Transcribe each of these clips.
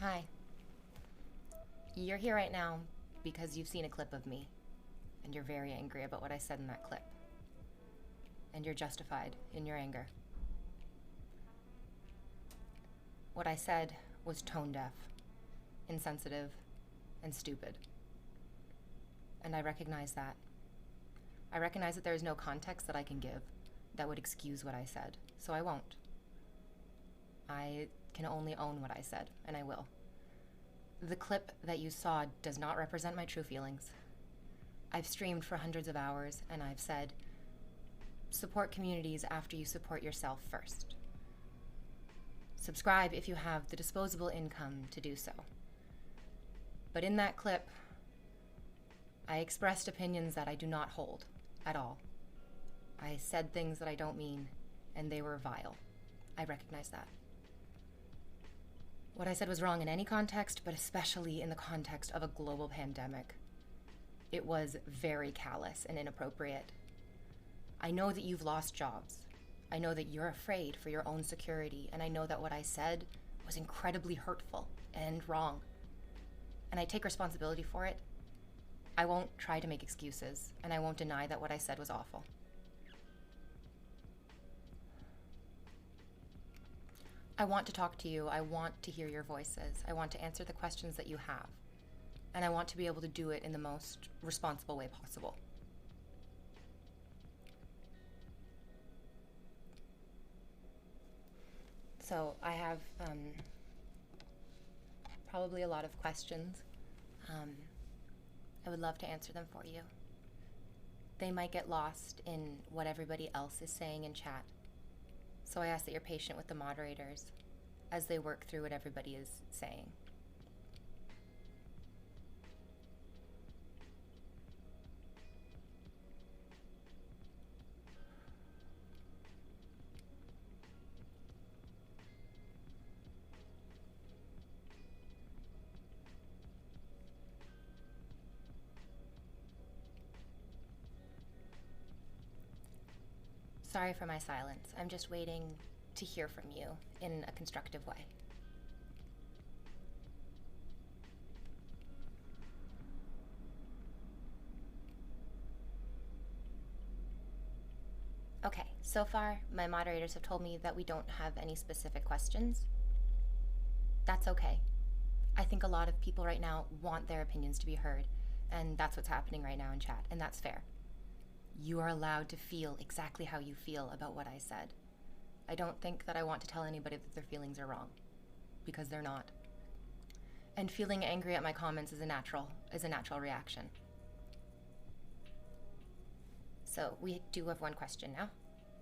Hi. You're here right now because you've seen a clip of me, and you're very angry about what I said in that clip. And you're justified in your anger. What I said was tone deaf, insensitive, and stupid. And I recognize that. I recognize that there is no context that I can give that would excuse what I said, so I won't. I can only own what I said, and I will. The clip that you saw does not represent my true feelings. I've streamed for hundreds of hours, and I've said, support communities after you support yourself first. Subscribe if you have the disposable income to do so. But in that clip, I expressed opinions that I do not hold at all. I said things that I don't mean, and they were vile. I recognize that. What I said was wrong in any context, but especially in the context of a global pandemic. It was very callous and inappropriate. I know that you've lost jobs. I know that you're afraid for your own security, and I know that what I said was incredibly hurtful and wrong. And I take responsibility for it. I won't try to make excuses, and I won't deny that what I said was awful. I want to talk to you. I want to hear your voices. I want to answer the questions that you have. And I want to be able to do it in the most responsible way possible. So I have probably a lot of questions. I would love to answer them for you. They might get lost in what everybody else is saying in chat. So I ask that you're patient with the moderators as they work through what everybody is saying. Sorry for my silence. I'm just waiting to hear from you in a constructive way. Okay, so far, my moderators have told me that we don't have any specific questions. That's okay. I think a lot of people right now want their opinions to be heard, and that's what's happening right now in chat, and that's fair. You are allowed to feel exactly how you feel about what I said. I don't think that I want to tell anybody that their feelings are wrong, because they're not. And feeling angry at my comments is a natural reaction. So we do have one question now.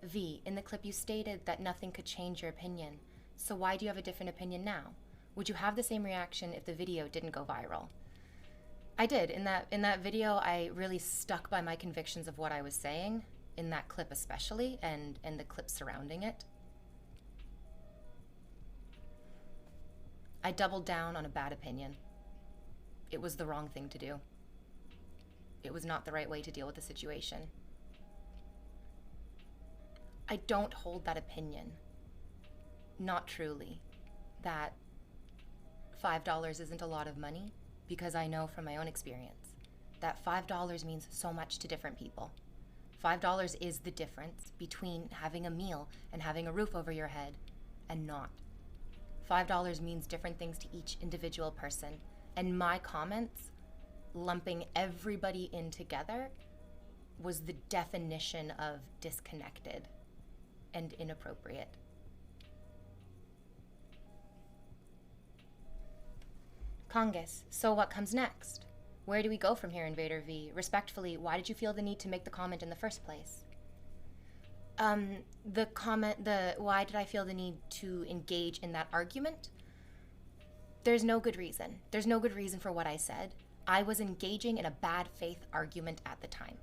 V, in the clip you stated that nothing could change your opinion, so why do you have a different opinion now? Would you have the same reaction if the video didn't go viral? I did. In that video, I really stuck by my convictions of what I was saying, in that clip especially, and the clip surrounding it. I doubled down on a bad opinion. It was the wrong thing to do. It was not the right way to deal with the situation. I don't hold that opinion, not truly, that $5 isn't a lot of money, because I know from my own experience that $5 means so much to different people. $5 is the difference between having a meal and having a roof over your head and not. $5 means different things to each individual person, and my comments, lumping everybody in together, was the definition of disconnected and inappropriate. Congus, so what comes next? Where do we go from here, InvaderVie? Respectfully, why did you feel the need to make the comment in the first place? Why did I feel the need to engage in that argument? There's no good reason. There's no good reason for what I said. I was engaging in a bad faith argument at the time.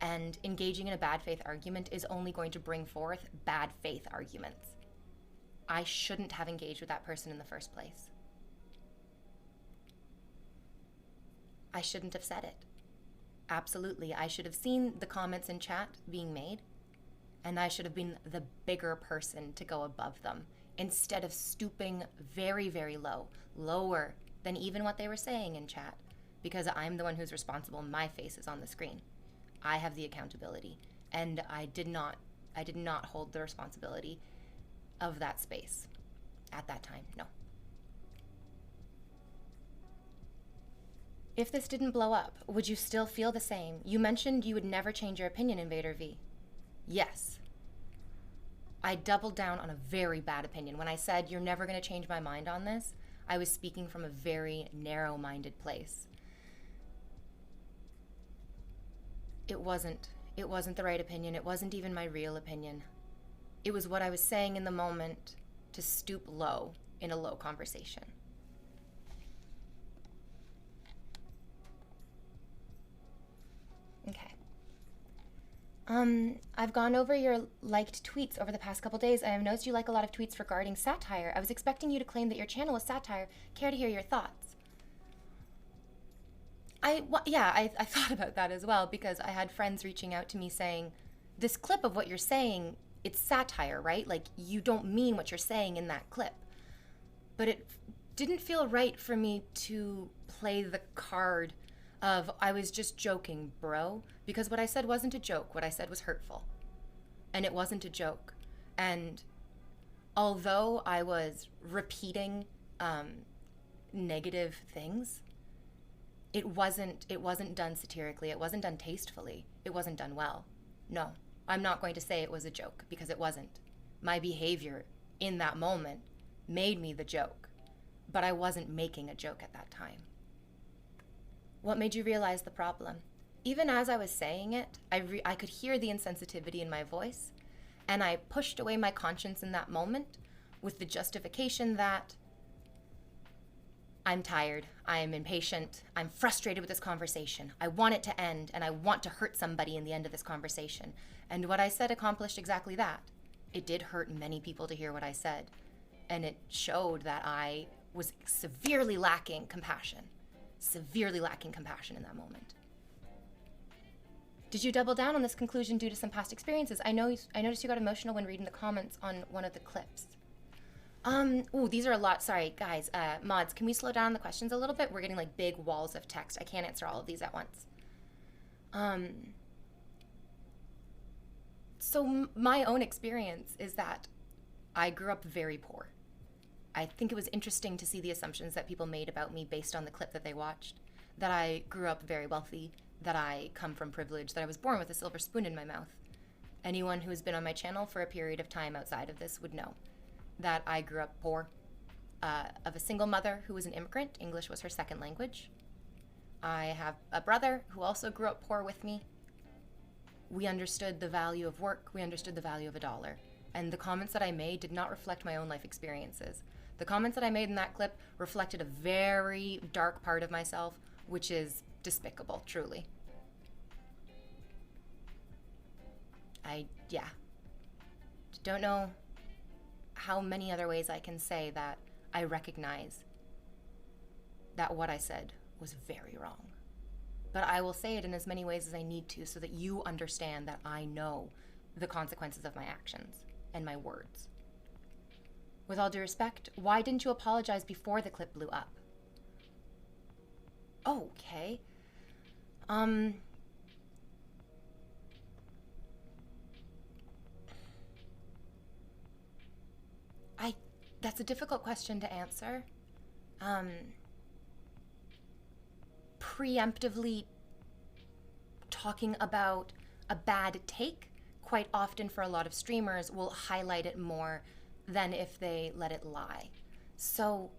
And engaging in a bad faith argument is only going to bring forth bad faith arguments. I shouldn't have engaged with that person in the first place. I shouldn't have said it. Absolutely. I should have seen the comments in chat being made, and I should have been the bigger person to go above them instead of stooping very, very low, lower than even what they were saying in chat, because I'm the one who's responsible. My face is on the screen. I have the accountability, and I did not hold the responsibility of that space at that time. No. If this didn't blow up, would you still feel the same? You mentioned you would never change your opinion, InvaderVie. Yes. I doubled down on a very bad opinion. When I said you're never going to change my mind on this, I was speaking from a very narrow-minded place. It wasn't the right opinion. It wasn't even my real opinion. It was what I was saying in the moment to stoop low in a low conversation. Okay. I've gone over your liked tweets over the past couple days, and I've noticed you like a lot of tweets regarding satire. I was expecting you to claim that your channel was satire. Care to hear your thoughts? I thought about that as well, because I had friends reaching out to me saying, this clip of what you're saying, it's satire, right? Like, you don't mean what you're saying in that clip. But it didn't feel right for me to play the card of, I was just joking, bro. Because what I said wasn't a joke. What I said was hurtful. And it wasn't a joke. And although I was repeating negative things, it wasn't done satirically. It wasn't done tastefully. It wasn't done well. No, I'm not going to say it was a joke, because it wasn't. My behavior in that moment made me the joke, but I wasn't making a joke at that time. What made you realize the problem? Even as I was saying it, I could hear the insensitivity in my voice, and I pushed away my conscience in that moment with the justification that I'm tired, I am impatient, I'm frustrated with this conversation, I want it to end, and I want to hurt somebody in the end of this conversation. And what I said accomplished exactly that. It did hurt many people to hear what I said, and it showed that I was severely lacking compassion in that moment. Did you double down on this conclusion due to some past experiences? I noticed you got emotional when reading the comments on one of the clips. These are a lot. Sorry, guys, mods, can we slow down the questions a little bit? We're getting like big walls of text. I can't answer all of these at once. So my own experience is that I grew up very poor. I think it was interesting to see the assumptions that people made about me based on the clip that they watched. That I grew up very wealthy, that I come from privilege, that I was born with a silver spoon in my mouth. Anyone who has been on my channel for a period of time outside of this would know that I grew up poor, of a single mother who was an immigrant. English was her second language. I have a brother who also grew up poor with me. We understood the value of work. We understood the value of a dollar. And the comments that I made did not reflect my own life experiences. The comments that I made in that clip reflected a very dark part of myself, which is despicable, truly. I don't know how many other ways I can say that I recognize that what I said was very wrong. But I will say it in as many ways as I need to so that you understand that I know the consequences of my actions and my words. With all due respect, why didn't you apologize before the clip blew up? Okay. That's a difficult question to answer. Preemptively talking about a bad take, quite often for a lot of streamers, will highlight it more than if they let it lie. So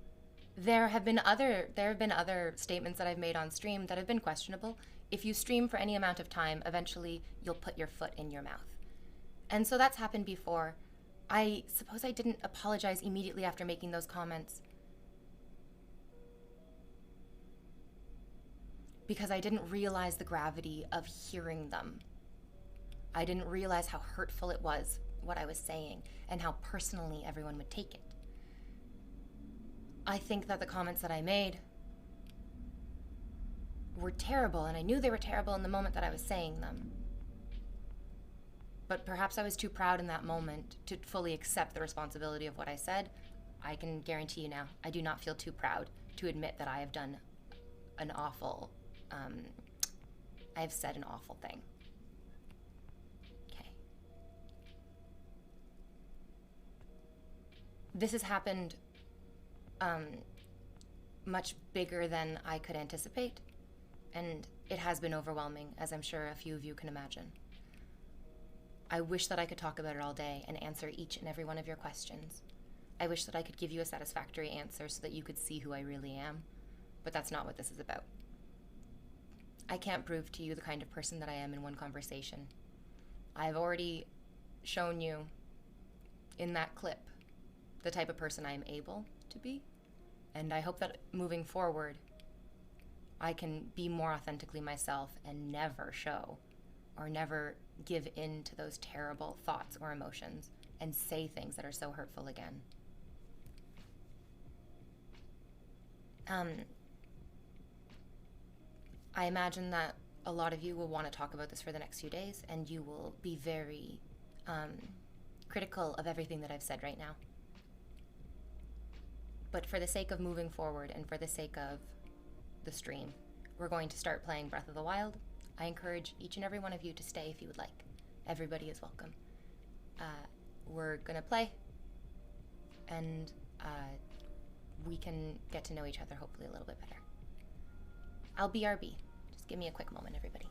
there have been other statements that I've made on stream that have been questionable. If you stream for any amount of time, eventually you'll put your foot in your mouth. And so that's happened before. I suppose I didn't apologize immediately after making those comments because I didn't realize the gravity of hearing them. I didn't realize how hurtful it was, what I was saying, and how personally everyone would take it. I think that the comments that I made were terrible, and I knew they were terrible in the moment that I was saying them. But perhaps I was too proud in that moment to fully accept the responsibility of what I said. I can guarantee you now, I do not feel too proud to admit that I have done an awful, I have said an awful thing. Okay. This has happened much bigger than I could anticipate, and it has been overwhelming, as I'm sure a few of you can imagine. I wish that I could talk about it all day and answer each and every one of your questions. I wish that I could give you a satisfactory answer so that you could see who I really am, but that's not what this is about. I can't prove to you the kind of person that I am in one conversation. I've already shown you in that clip the type of person I am able to be, and I hope that moving forward, I can be more authentically myself and never show or never give in to those terrible thoughts or emotions and say things that are so hurtful again. I imagine that a lot of you will want to talk about this for the next few days, and you will be very critical of everything that I've said right now. But for the sake of moving forward and for the sake of the stream, we're going to start playing Breath of the Wild. I encourage each and every one of you to stay if you would like. Everybody is welcome. We're gonna play, and we can get to know each other hopefully a little bit better. I'll BRB. Just give me a quick moment, everybody.